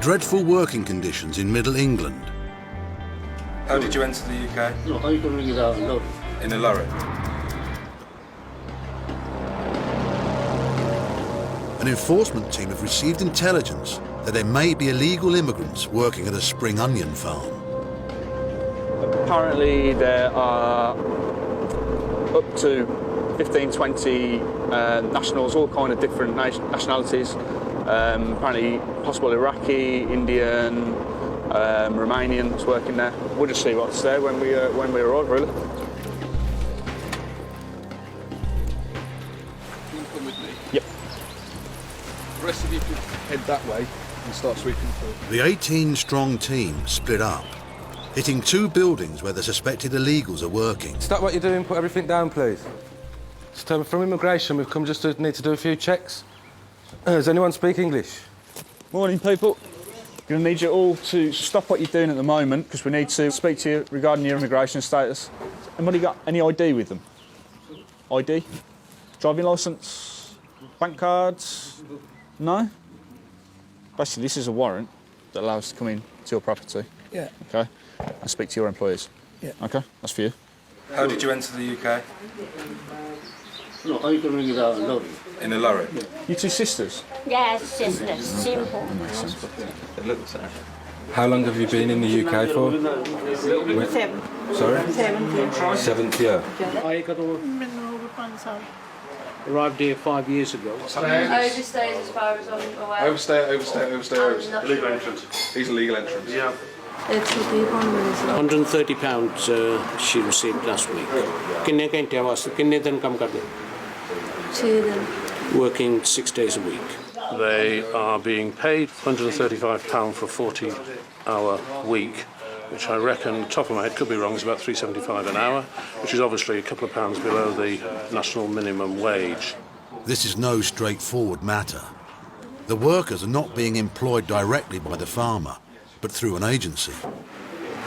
dreadful working conditions in Middle England. How did you enter the UK? In a lorry. An enforcement team have received intelligence that there may be illegal immigrants working at a spring onion farm. Apparently there are up to 15, 20 nationals, all kind of different nationalities. Apparently possible Iraqi, Indian, Romanians working there. We'll just see what's there when we arrive, really. Can you come with me? Yep. The rest of you could head that way and start sweeping through. The 18-strong team split up, hitting 2 buildings where the suspected illegals are working. Stop what you're doing, put everything down, please. From immigration, we've come just to need to do a few checks. Does anyone speak English? Morning, people. Going to need you all to stop what you're doing at the moment because we need to speak to you regarding your immigration status. Anybody got any ID with them? ID? Driving licence? Bank cards? No? Basically, this is a warrant that allows us to come in to your property. Yeah. Okay? And speak to your employers. Yeah. Okay? That's for you. How did you enter the UK? In a lorry. You 2 sisters? Yes, sisters, simple. How long have you been in the UK for? 7. Sorry? 7. 7th year. I arrived here 5 years ago. Overstays as far as I'm aware. Overstay. Illegal entrance. He's a legal entrance. Yeah. £130 she received last week. कितने घंटे वास्ते कितने दिन काम करते? 2 दिन. Working 6 days a week. They are being paid £135 for a 40-hour week, which I reckon, top of my head, could be wrong, is about £3.75 an hour, which is obviously a couple of pounds below the national minimum wage. This is no straightforward matter. The workers are not being employed directly by the farmer, but through an agency.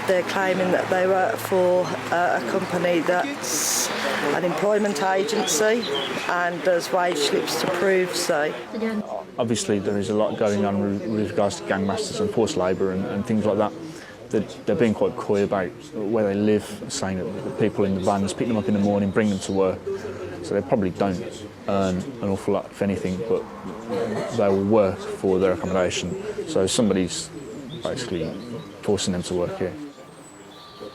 They're claiming that they work for a company that's an employment agency and there's wage slips to prove so. Obviously, there is a lot going on with regards to gangmasters and forced labour and things like that. They're being quite coy about where they live, saying that the people in the vans pick them up in the morning, bring them to work. So they probably don't earn an awful lot, if anything, but they will work for their accommodation. So somebody's basically forcing them to work here.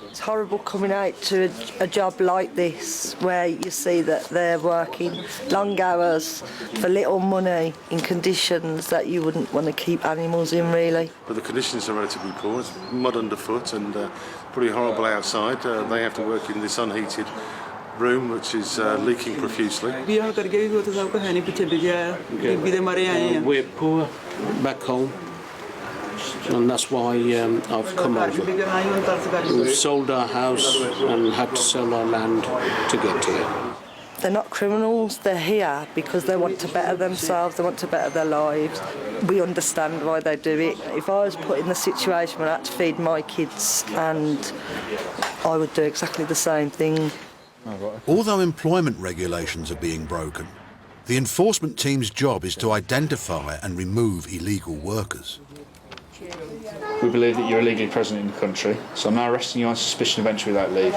It's horrible coming out to a job like this where you see that they're working long hours for little money in conditions that you wouldn't want to keep animals in, really. But the conditions are relatively poor. It's mud underfoot and pretty horrible outside. They have to work in this unheated room which is leaking profusely. We're poor back home. And that's why I've come over. We've sold our house and had to sell our land to get here. They're not criminals, they're here because they want to better themselves, they want to better their lives. We understand why they do it. If I was put in the situation where I had to feed my kids, and I would do exactly the same thing. Although employment regulations are being broken, the enforcement team's job is to identify and remove illegal workers. We believe that you're illegally present in the country, so I'm now arresting you on suspicion of entry without leave.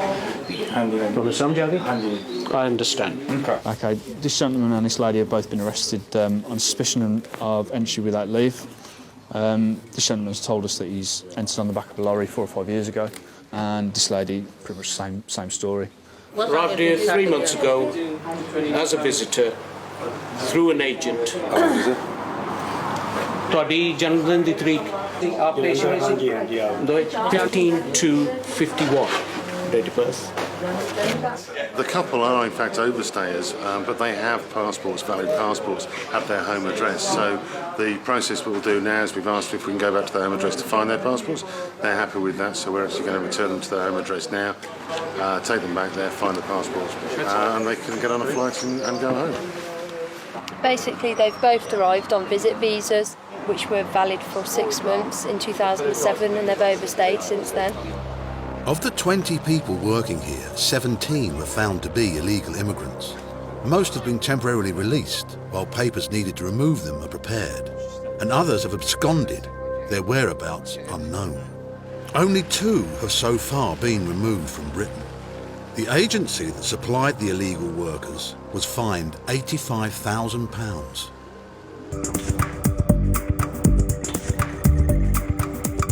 I understand. Okay, this gentleman and this lady have both been arrested on suspicion of entry without leave. This gentleman has told us that he's entered on the back of a lorry 4 or 5 years ago, and this lady, pretty much the same story. Arrived here 3 months ago as a visitor through an agent. ਤੁਹਾਡੀ ਜਨਮ ਦਿਨ ਦੀ ਤਰੀਕ operation 15 to 51 date of birth. The couple are in fact overstayers, but they have passports, valid passports, at their home address. So the process we'll do now is we've asked if we can go back to their home address to find their passports. They're happy with that, so we're actually going to return them to their home address now, take them back there, find the passports, and they can get on a flight and go home. Basically, they've both arrived on visit visas, which were valid for 6 months in 2007, and they've overstayed since then. Of the 20 people working here, 17 were found to be illegal immigrants. Most have been temporarily released, while papers needed to remove them are prepared. And others have absconded, their whereabouts unknown. Only 2 have so far been removed from Britain. The agency that supplied the illegal workers was fined £85,000.